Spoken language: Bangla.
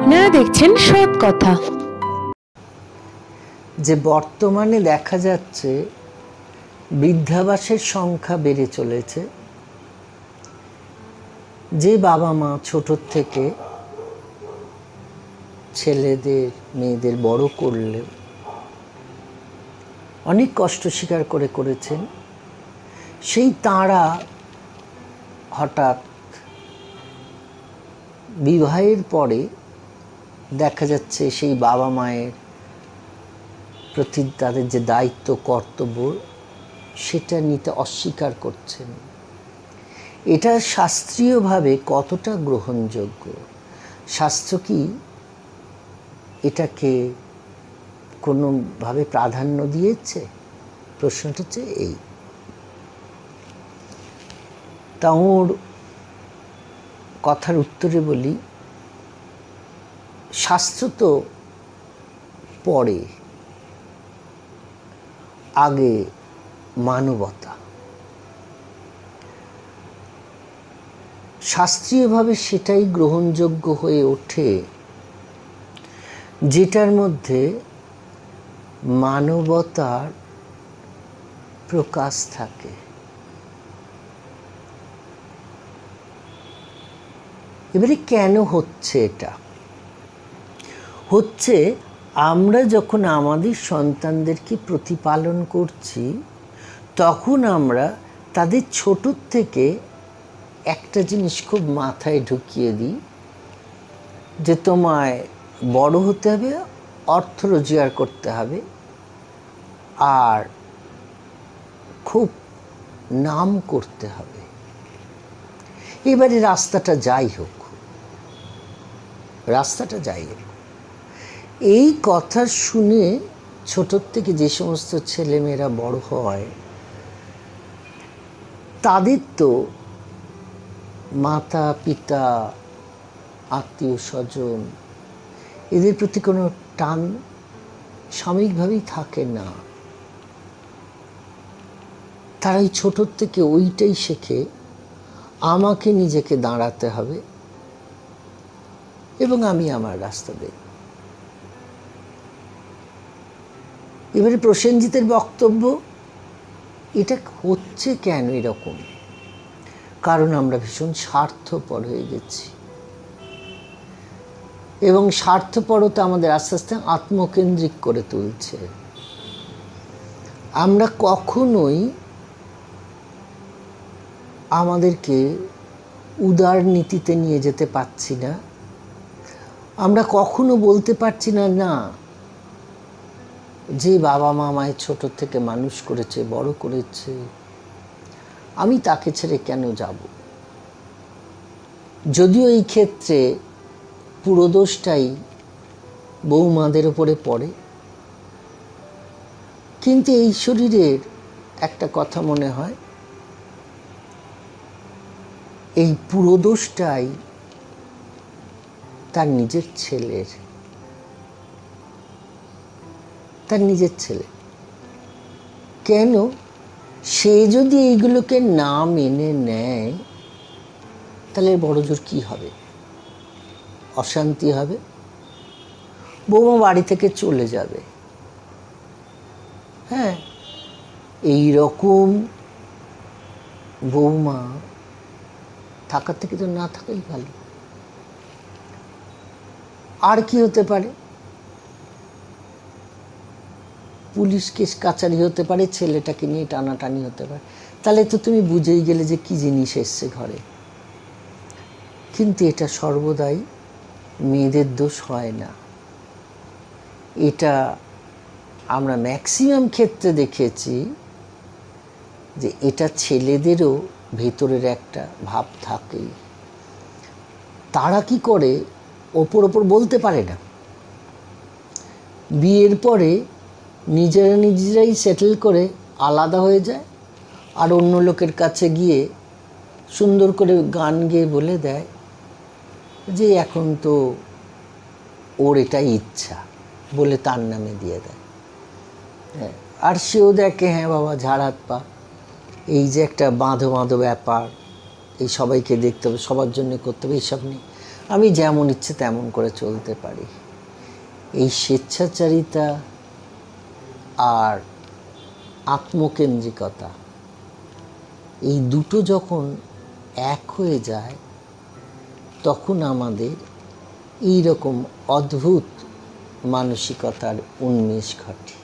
আপনারা দেখছেন সৎ কথা। যে বর্তমানে দেখা যাচ্ছে বৃদ্ধাবাসের সংখ্যা বেড়ে চলেছে। যে বাবা মা ছোট থেকে ছেলেদের মেয়েদের বড় করলেও অনেক কষ্ট স্বীকার করেছেন, সেই তাঁরা হঠাৎ বিবাহের পরে দেখা যাচ্ছে সেই বাবা মায়ের প্রতি তাদের যে দায়িত্ব কর্তব্য সেটা নিতে অস্বীকার করছেন। এটা শাস্ত্রীয়ভাবে কতটা গ্রহণযোগ্য? শাস্ত্র কি এটাকে কোনোভাবে প্রাধান্য দিয়েছে? প্রশ্নটা হচ্ছে এই। তা ওর কথার উত্তরে বলি, শাস্ত্র তো পরে, আগে মানবতা। শাস্ত্রীয়ভাবে সেটাই গ্রহণযোগ্য হয়ে ওঠে যেটার মধ্যে মানবতার প্রকাশ থাকে। এবারে কেন হচ্ছে এটা? হচ্ছে আমরা যখন আমাদের সন্তানদেরকে প্রতিপালন করছি, তখন আমরা তাদের ছোট থেকে একটা জিনিস খুব মাথায় ঢুকিয়ে দিই যে তোমায় বড় হতে হবে, অর্থ রোজগার করতে হবে, আর খুব নাম করতে হবে। এবারে রাস্তাটা যাই হোক, এই কথা শুনে ছোটোর থেকে যে সমস্ত ছেলেমেয়েরা বড় হয়, তাদের তো মাতা পিতা আত্মীয় স্বজন এদের প্রতি কোনো টান সাময়িকভাবেই থাকে না। তারা এই ছোটোর থেকে ওইটাই শেখে, আমাকে নিজেকে দাঁড়াতে হবে এবং আমি আমার রাস্তা দেব। এবারে প্রসেনজিতের বক্তব্য, এটা হচ্ছে কেন এরকম? কারণ আমরা ভীষণ স্বার্থপর হয়ে গেছি এবং স্বার্থপরতা আমাদের আস্তে আস্তে আত্মকেন্দ্রিক করে তুলছে। আমরা কখনোই আমাদেরকে উদার নীতিতে নিয়ে যেতে পারছি না। আমরা কখনো বলতে পারছি না, না, যে বাবা মা আমায় ছোট থেকে মানুষ করেছে, বড় করেছে, আমি তাকে ছেড়ে কেন যাব? যদিও এই ক্ষেত্রে পুরো দোষটাই বৌমাদের উপরে পড়ে, কিন্তু এই শরীরের একটা কথা মনে হয়, এই পুরো দোষটাই তার নিজের ছেলে। কেন? সে যদি এইগুলোকে না মেনে নেয়, তাহলে বড় জোর কী হবে? অশান্তি হবে, বৌমা বাড়ি থেকে চলে যাবে। হ্যাঁ, এই রকম বৌমা থাকার থেকে তো না থাকাই ভালো। আর কি হতে পারে? পুলিশ কেস কাচারি হতে পারে, ছেলেটাকে নিয়ে টানাটানি হতে পারে। তাহলে তো তুমি বুঝেই গেলে যে কি জিনিস এসছে ঘরে। কিন্তু এটা সর্বদাই মেয়েদের দোষ হয় না। এটা আমরা ম্যাক্সিমাম ক্ষেত্রে দেখেছি যে এটা ছেলেদেরও ভেতরের একটা ভাব থাকে। তারা কি করে, ওপর বলতে পারে না, বিয়ের পরে নিজেরাই সেটেল করে আলাদা হয়ে যায়, আর অন্য লোকের কাছে গিয়ে সুন্দর করে গান গেয়ে বলে দেয় যে এখন তো ওর এটাই ইচ্ছা, বলে তার নামে দিয়ে দেয়। হ্যাঁ, আর সেও দেখে, হ্যাঁ বাবা, ঝাড় হাত পা, এই যে একটা বাঁধো ব্যাপার, এই সবাইকে দেখতে হবে, সবার জন্য করতে হবে, এইসব নেই। আমি যেমন ইচ্ছে তেমন করে চলতে পারি। এই স্বেচ্ছাচারিতা আর আত্মকেন্দ্রিকতা, এই দুটো যখন এক হয়ে যায় তখন আমাদের এই রকম অদ্ভুত মানসিকতার উন্মেষ ঘটে।